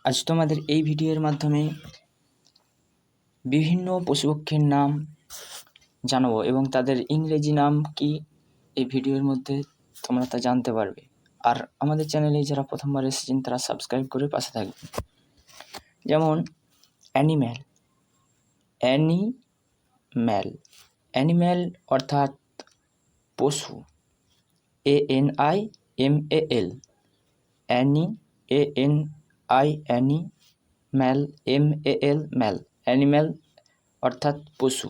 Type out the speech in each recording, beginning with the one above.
আজ তোমাদের এই ভিডিওর মাধ্যমে বিভিন্ন পশুপক্ষীর নাম জানাবো এবং তাদের ইংরেজি নাম কি এই ভিডিওর মধ্যে তোমরা তা জানতে পারবে। আর আমাদের চ্যানেলে যারা প্রথমবার এসেছেন তারা সাবস্ক্রাইব করে পাশে থাকবে। যেমন অ্যানিম্যাল, অ্যানিম্যাল অর্থাৎ পশু, ANIMAL, ম্যাল, অ্যানিম্যাল অর্থাৎ পশু।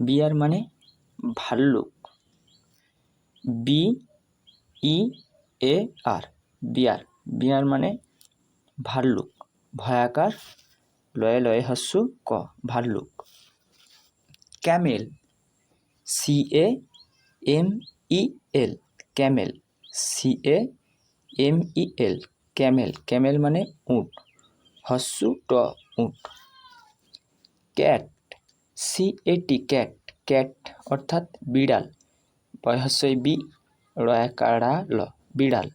বিয়ার মানে ভাল্লুক, BEAR, বিয়ার মানে ভাল্লুক, ভয়াকার, লয়ে লয়ে হস্যু ক, ভাল্লুক। ক্যামেল, CAMEL, ক্যামেল মানে উট, হস্যু ট, উট। ক্যাট, CAT, ক্যাট অর্থাৎ বিড়াল, বয়হস্যই বি, রয়াকারা ল, বিড়াল।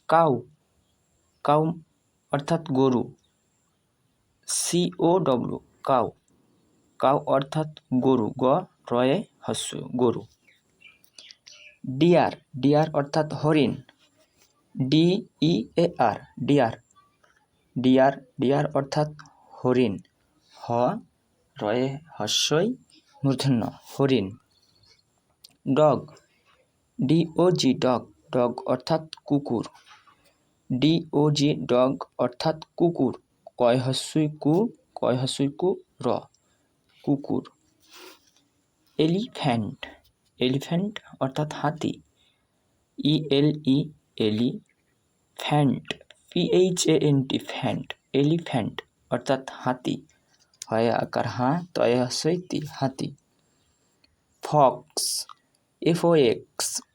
কাউ অর্থাৎ গরু, COW, কাউ অর্থাৎ গরু, গ রয়ে হস্য, গরু। ডিয়ার অর্থাৎ হরিণ, DEAR, ডিয়ার অর্থাৎ হরিণ, হ রয়ে হস্যই মূর্ধন্য, হরিণ। ডগ, DOG, ডগ অর্থাৎ কুকুর, ডগ অর্থাৎ কুকুর, কয় হস্যই কু র, কুকুর। এলিফ্যান্ট অর্থাৎ হাতি, এলিফ্যান্ট, এলিফ্যান্ট অর্থাৎ হাতি, হয় আকার হাঁ, তয়ে হস্যই তি, হাতি। ফক্স,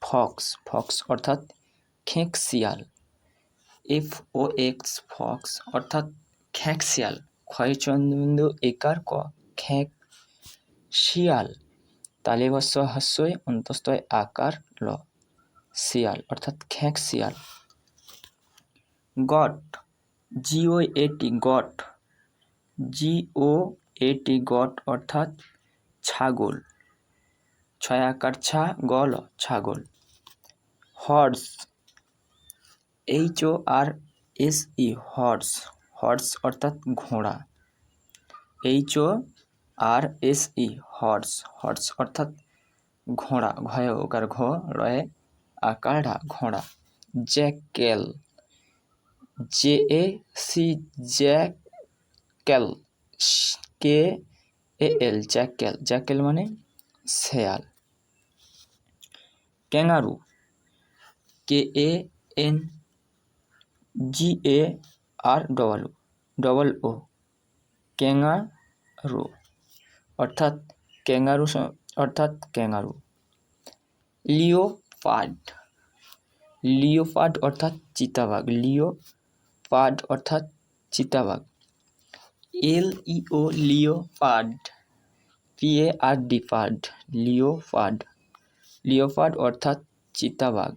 ফক্স অর্থাৎ খেঁকশিয়াল, ফক্স অর্থাৎ খেঁকশিয়াল, ক্ষয় চন্দ্রবিন্দু একার ক, খেঁক শিয়াল, তালে বস্য হস্যই অন্তস্তয় আকার ল, শিয়াল অর্থাৎ খেঁকশিয়াল। গট, GOAT, গট অর্থাৎ ছাগল, ছয় আকার ছা, গল, ছাগল। হর্স, HORSE, হর্স অর্থাৎ ঘোড়া, HORSE, হর্স অর্থাৎ ঘোড়া, ঘয় ওকার ঘ, রয়ে আকার ঢা, ঘোড়া। জ্যাকেল, জ্যাকেল, KAL, জ্যাকেল মানে শেয়াল। ক্যাঙ্গারু, KANGAROO, ক্যাঙ্গারু অর্থাৎ ক্যাঙ্গারু। লিওপার্ড অর্থাৎ চিতাবাঘ, LEO, লিওপার্ড, PARD, লিওপার্ড অর্থাৎ চিতাবাঘ।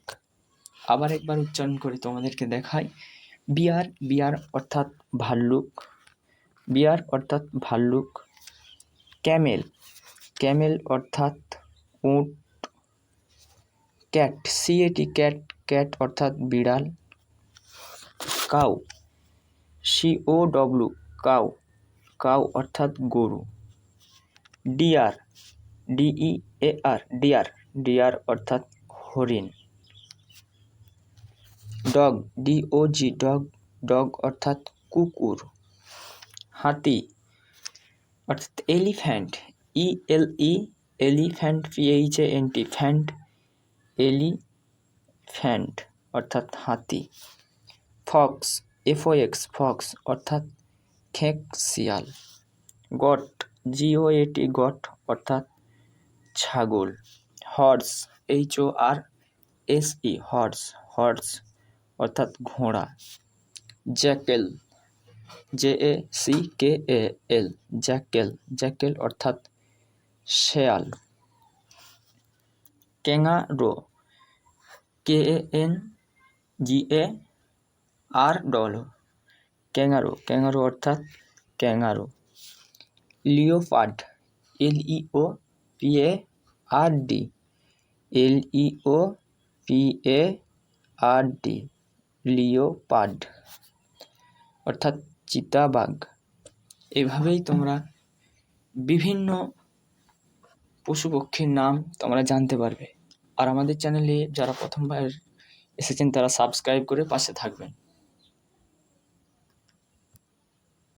আবার একবার উচ্চারণ করে তোমাদেরকে দেখাই। বিয়ার অর্থাৎ ভাল্লুক, ক্যামেল অর্থাৎ উট। ক্যাট, CAT অর্থাৎ বিড়াল। কাউ, COW, কাউ অর্থাৎ গরু। ডিয়ার, DEAR অর্থাৎ হরিণ। ডগ, DOG, ডগ অর্থাৎ কুকুর। হাতি অর্থাৎ এলিফ্যান্ট, এলিফ্যান্ট, ফ্যান্ট, এলিফ্যান্ট অর্থাৎ হাতি। ফক্স, FOX, অর্থাৎ খেঁকশিয়াল। গট, GOAT, গট অর্থাৎ ছাগল। হর্স, HORSE, হর্স অর্থাৎ ঘোড়া। জ্যাকেল, JACKAL, জ্যাকেল অর্থাৎ শেয়াল। ক্যাঙ্গারো, KANGARO, ক্যাঙ্গারো, ক্যাঙ্গারো অর্থাৎ kangaroo. Leopard, LEOPARD, LEOPARD, leopard অর্থাৎ চিতাবাঘ। এভাবেই তোমরা বিভিন্ন পশু পক্ষীর নাম তোমরা জানতে পারবে। আর আমাদের চ্যানেলে যারা প্রথমবার এসেছেন তারা সাবস্ক্রাইব করে পাশে থাকবেন।